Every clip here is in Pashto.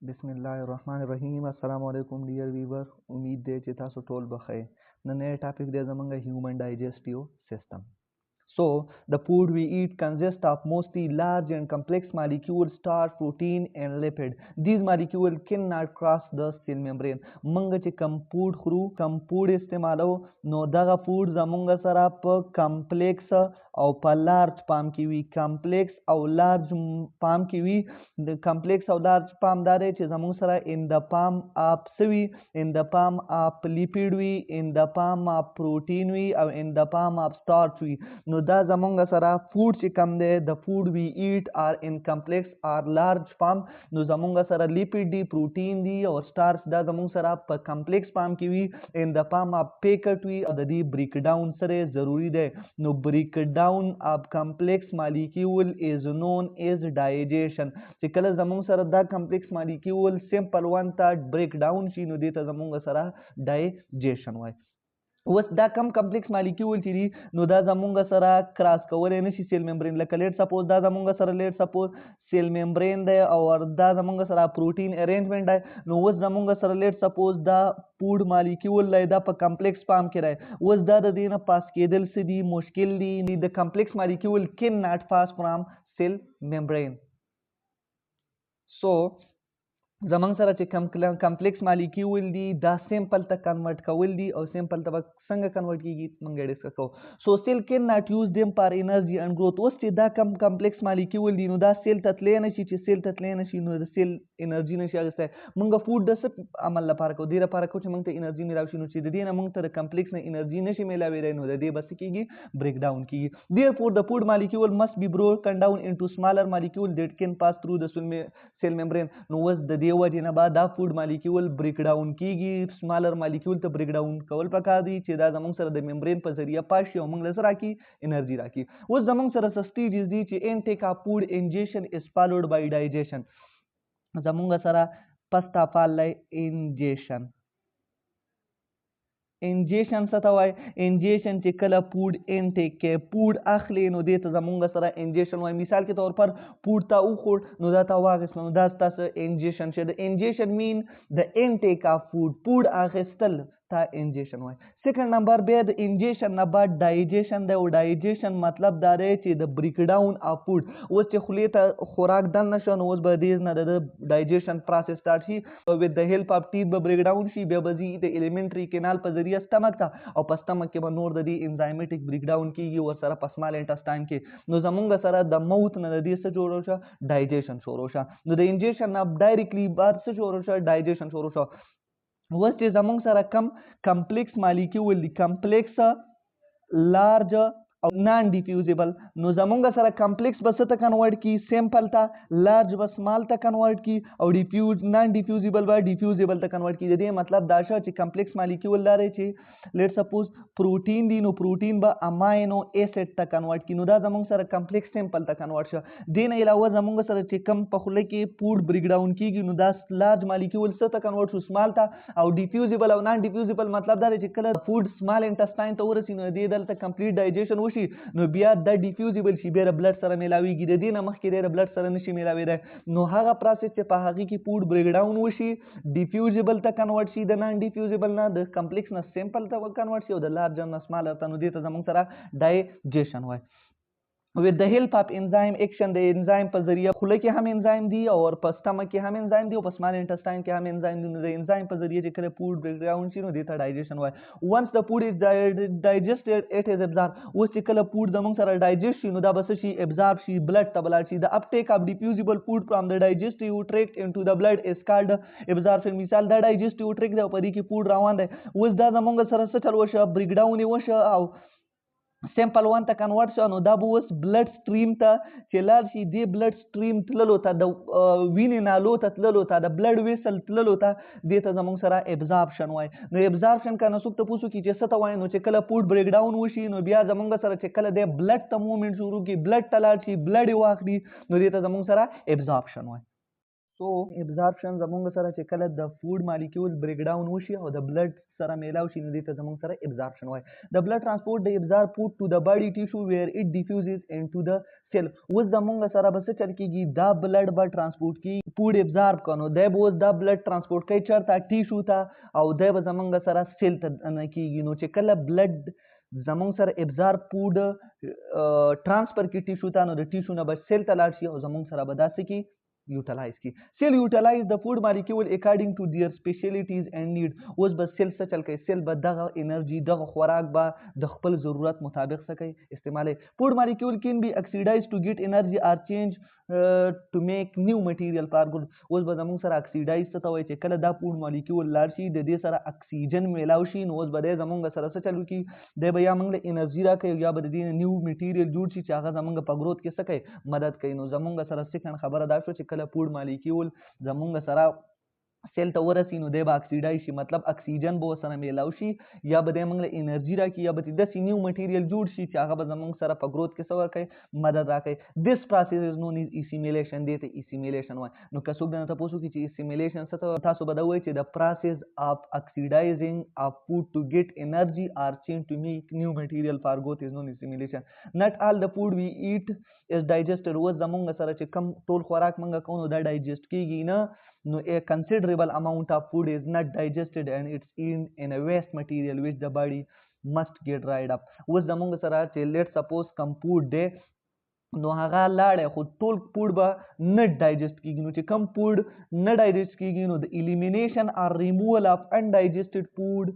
बिस्मिल्लाहिर्रहमानिर्रहीम अस्सलाम वालेकुम डियर व्यूवर उम्मीद दे چې تاسو ټول بخیر نن ټاپک دی زمونږ human digestive system. So, the food we eat consists of mostly large and complex molecules, starch, protein, and lipid. These molecules cannot cross the cell membrane. منګه چې کم فود خورو کم فود استعمالو نو دغه فود زمونږ سره په کمپلیکس او په لارج پام کې وي. کمپلیکس او لارج پام کې وي. د کمپلیکس او لارج پام دا دی چې زمونږ سره ان د پام اپ سوي ان د پام اپ لیپید وي ان د پام اپ پروتین وي او ان د پام اپ سټارچ وي. نو دا زمونږ سره فود چې کم دی د فود وی ایټ آر ان کمپلیکس آر لارج فارم نو زمونږ سره لیپید دی پروتین دی او سټارچ دا زمونږ سره په کمپلیکس فارم کې وي ان د فارم اف پیکټ وي او د دې بریک ډاون سره ضروری دی. نو بریک ډاون اف کمپلیکس مالیکول از نون از ډایجیشن. چې کله زمونږ سره دا کمپلیکس مالیکول سمپل ون ته بریک ډاون شي نو دې ته زمونږ سره ډایجیشن وایي. اوس دا کم کمپلیکس مالیکول چې دي نو دا زمونږ سره کراس کولی نشي سیل ممبرین. لکه لیټ سپوز دا زمونږ سره لیټ سپوز سیل ممبرین دی او دا زمونږ سره پروتین ارینجمنټ دی. نو اوس زمونږ سره لیټ سپوز دا فود مالیکول دی دا په کمپلیکس فارم کې دی. اوس دا د دې نه پاس کېدل څه دي مشکل دي. د کمپلیکس مالیکول کین ناٹ پاس فرام سیل ممبرین. سو زمونږ سره چې کمپلیکس مالیکول دي دا سمپل ته کنورټ کول دي او سمپل ته څنګه کنورټ کیږي موږ ډسکس کوو. سو سیل کین ناٹ یوز دیم فار انرژي اینڈ گروث. اوس چې دا کمپلیکس مالیکول دي نو دا سیل ته تللی نشي. چې سیل ته تللی نشي نو د سیل انرژي نشي اخیستی. موږ فود د څه عمل لپاره کوو؟ دې لپاره کوو چې موږ ته انرژي میلاو شي. نو چې د دې نه موږ ته د کمپلیکس نه انرژي نشي میلاویدی نو د دې به څه کیږي بریک ډاون کیږي. Therefore the food molecule must be broken down into smaller molecules that can pass through the cell membrane. نو اوس د دې وجې نه به دا فود مالیکول بریک ډاون کیږي. سمالر مالیکول ته بریک ډاون کول پکار دي چې دا زمونږ سره د ممبرین په ذریعه پاس شي او موږ له څه راکړي انرژي راکړي. اوس زمونږ سره څه سټیجز دي چې انټیک اف فود انجیشن از فالوډ بای ډایجیشن. زمونږ سره فسٹ اف آل انجیشن. انجیشن څه ته وایي؟ انجیشن چې کله فود انټیک کې فود اخلي نو دې ته زمونږ سره انجیشن وایي. مثال کې طور پر فود ته وخوړ نو دا ته واخیست نو دا ستاسو انجیشن شي. د انجیشن مین د انټیک اف فود اخیستل تا انجیشن وایي. سیکنډ نمبر بیا د انجیشن نه بعد ډایجیشن دی او ډایجیشن مطلب دا دی چې د بریک ډاون اف فود. اوس چې خولې ته خوراک دننه شو نو اوس به دې نه د ډایجیشن پروسس سٹارټ شي وذ د هیلپ اف ټیث به بریک ډاون شي. بیا به ځي د ایلیمنټري کینال په ذریعه سټمک ته او په سټمک کې به نور د دې انزایمټیک بریک ډاون کیږي ورسره په سمال انټسټاین کې. نو زمونږ سره د موت نه د دې څه جوړو شه ډایجیشن شروع شه. نو د انجیشن نه ډایرکټلی بعد څه شروع شه ډایجیشن شروع شه. اوس چې زمونږ سره کم کمپلیکس مالیکول دي کمپلیکس لارج او نان ډیفیوزیبل نو زمونږ سره کمپلیکس به څه ته کنورټ کی سمپل ته لارج به سمال ته کنورټ کی او نان ډیفیوزیبل به ډیفیوزیبل ته کنورټ کی. د دې مطلب دا شو چې کمپلیکس مالیکول لري چې لیټ سپوز پروتین دی نو پروتین به اماینو ایسډ ته کنورټ کی. نو دا زمونږ سره کمپلیکس سمپل ته کنورټ شو. دې نه علاوه زمونږ سره چې کم په خوله کې فود بریک ډاون کیږي نو دا لارج مالیکول څه ته کنورټ شو سمال ته. او ډیفیوزیبل او نان ډیفیوزیبل مطلب دا دی چې کله فود سمال انټسټاین ته ورسي نو دې دلته کمپلیټ ډایجیشن نو بیا د ډیفیوزیبل شي بیا د بلډ سره میلاویږي. د دې نه مخکې د بلډ سره نشي میلاویدی. نو هغه پروسس چې په هغې کې فود بریک ډاون وشي ډیفیوزیبل ته کنورټ شي د نان ډیفیوزیبل نه د کمپلیکس نه سمپل ته کنورټ شي او د لارج نه سمالر ته. نو دې ته زموږ سره ډایجیشن وایي. with the help of enzyme action د انزایم په ذریعه خوله کې هم انزایم دی او په سټمک کې هم انزایم دی او په سمال انټسټاین کې هم انزایم دی. نو د انزایم په ذریعه چې کله فود بریک ډاون شي نو دې ته ډایجیشن وایي. once the food is digested it is absorbed. اوس چې کله فود زموږ سره ډایجسټ شي نو دا به څه شي ابزارب شي بلډ ته به لاړ شي. د uptake of diffusible food from the digestive tract into the blood is called absorption. مثال دا ډایجسټیو ټریک دی او په دې کې فود روان دی. اوس دا زموږ سره څه چل وشه بریک ډاون یې وشه او سمپل وان ته کنورټ شو. نو دا به اوس بلډ سټریم ته چې لاړ شي دې بلډ سټریم تللو ته د وینې نالو ته تللو ته د بلډ ویسل تللو ته دې ته زموږ سره ابزارپشن وایي. نو ابزارپشن که نه څوک تپوس وکړي چې څه ته وایي نو چې کله فود بریک ډاون وشي نو بیا زموږ سره چې کله دی بلډ ته موومنټ شروع کړي بلډ ته لاړ شي بلډ یې واخلي نو دې ته زموږ سره ابزارپشن وایي. سو ابزارپشن زمونږ سره چې کله د فود مالیکول بریک ډاون وشي او د بلډ سره میلاو شي نو دې ته زمونږ سره ابزارپشن وایي. د بلډ ترانسپورټ د ابزار فود ټو د باډي ټیشو ویر اټ ډیفیوزز انټو د سیل. اوس زمونږ سره به څه چل کېږي، دا بلډ به ترانسپورټ کېږي، فود ابزارب کړو نو دی به اوس دا بلډ ترانسپورټ کوي چېرته، ټیشو ته، او دی به زمونږ سره سیل ته کېږي. نو چې کله بلډ زمونږ سره ابزارب فود ټرانسفر کی ټیشو ته نو د ټیشو نه به سیل ته لاړ شي او زمونږ سره به داسې کی یوټیلایز کی. سیل یوټیلایز د فود مالیکول اکارډینګ ټو دیئر سپیشلیټیز اینڈ نیډ. اوس به سیل څه چل کوي، سیل به دغه انرژي دغه خوراک به د خپل ضرورت مطابق څه کوي، استعمالوي. فود مالیکول کین بی اکسیډایز ټو ګیټ انرژي آر چینج ټو میک نیو مټیریل فار ګود. اوس به زمونږ سره اکسیډایز څه ته وایي، چې کله دا فود مالیکول لاړ شي د دې سره اکسیجن میلاو شي نو اوس به دی زمونږ سره څه چل وکړي، دی به یا موږ له انرژي راکوي یا به د دې نیو میټیریل جوړ شي چې هغه زمونږ په ګروت کې څه کوي، مدد کوي. نو زمونږ سره سیکنډ خبره دا شو چې کله فود مالیکول زمونږ سره سیل ته ورسي نو دی به اکسیډایز شي، مطلب اکسیجن به ورسره میلاو شي یا به دی موږ له انرژي راکړي یا به داسې نیو مټیریل جوړ شي چې هغه به زمونږ سره په ګروت کې څه ورکوي، مدد راکوي. دس پروسیس از نون از اسیمیلیشن. دې ته اسیمیلیشن وایي. نو که څوک درنه تپوس وکړي چې اسیمیلیشن څه ته، تاسو به دا وایي چې د پروسیس اف اکسیډایزینګ اف فود ټو ګیټ انرژي آر چینج ټو میک نیو مټیریل فار ګروت از نون اسیمیلیشن. ناٹ آل د فود وی ایټ از ډایجسټډ. اوس زمونږ سره چې کم ټول خوراک موږ کوو نو دا ډایجسټ کېږي نه، no a considerable amount of food is not digested and it's in a waste material which the body must get rid of. اوس زمونږ سره چې let suppose کم فود دی نو هغه لاړی خو ټول فود به نه ډایجسټ کېږي. نو چې کم فود نه ډایجسټ کېږي نو د elimination or removal of undigested food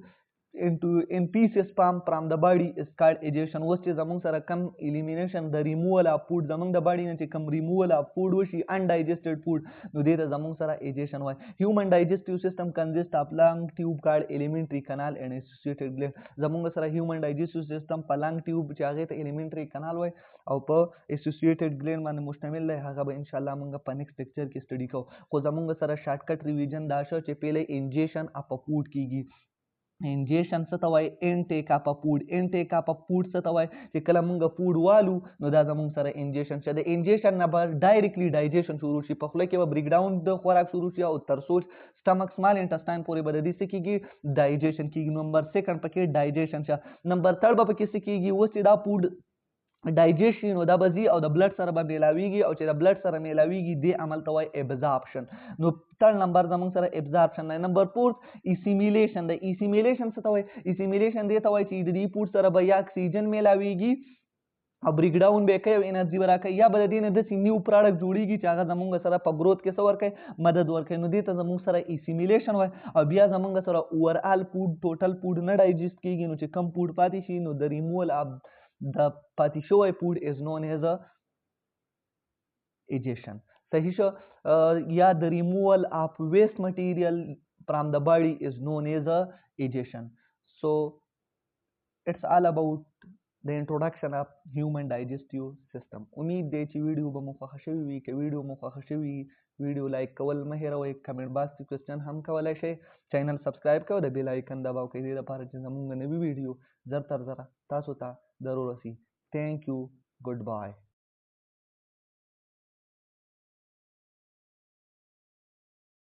in pieces from the body is called egestion. اوس چې زمونږ سره کم elimination د removal of food زمونږ د باډي نه چې کم removal of food وشي undigested food نو دې ته زمونږ سره egestion وایي. human digestive system consists of long tube called alimentary canal and associated gland. زمونږ سره human digestive system په long tube چې هغې ته alimentary canal وایي او په associated gland باندې مشتمل دی. هغه به انشاءالله موږ په next lecture کې study کوو. خو زمونږ سره شارټکټ ریویژن دا شو چې پهله انجیشن اپ فود کېږي. انجیشن څه ته وایي، انټیک اپ فود. انټیک اپ فود څه ته وایي، چې کله موږ فود والو نو دا زموږ سره انجیشن شه. د انجیشن نه به ډایرکټلی ډایجیشن شروع شي، په خوله کې به بریک ډاون د خوراک شروع شي او تر څو سټمک سمال انټسټاین پورې به د دې څه کېږي، ډایجیشن کېږي. نمبر سیکنډ پکې ډایجیشن شه. نمبر تھرډ به پکې څه کېږي، اوس چې دا فود ډایجیشن نو دا به ځي او د بلډ سره به میلاویږي او چې د بلډ سره میلاویږي دې عمل ته وایي ابزارپشن. نو تھرډ نمبر زموږ سره ابزارپشن دی. نمبر فورث اسیمیلیشن دی. اسیمیلیشن څه ته وایي، اسیمیلیشن دې ته وایي چې د دې فود سره به یا اکسیجن میلاویږي او بریک ډاون به کوي او انرژي به راکوي یا به د دې نه داسې نیو پروډکټ جوړیږي چې هغه زموږ سره په ګروت کې څه ورکوي، مدد ورکوي. نو دې ته زموږ سره اسیمیلیشن وایي. او بیا زموږ سره اوورآل فود ټوټل فود نه ډایجسټ کېږي نو چې کم فود پاتې شي نو د ریموول اف د پاتې شوی فود از نون ایز egestion. صحیح شو. یا د removal of waste material from the body is known as egestion. So it's all about the introduction of human digestive system. امید دی چې ویډیو به مو خوښه شوي وي. که ویډیو مو خوښه شوي ویډیو لایک کول مه هېروئ، کمنټ باکس کې کوېسچن هم کولی شئ، چینل سبسکرایب کوئ، د بیل آیکن دباو کوئ دې لپاره چې زموږ نوي ویډیو زر تر زره تاسو ته ضرور رسي. Thank you. Goodbye.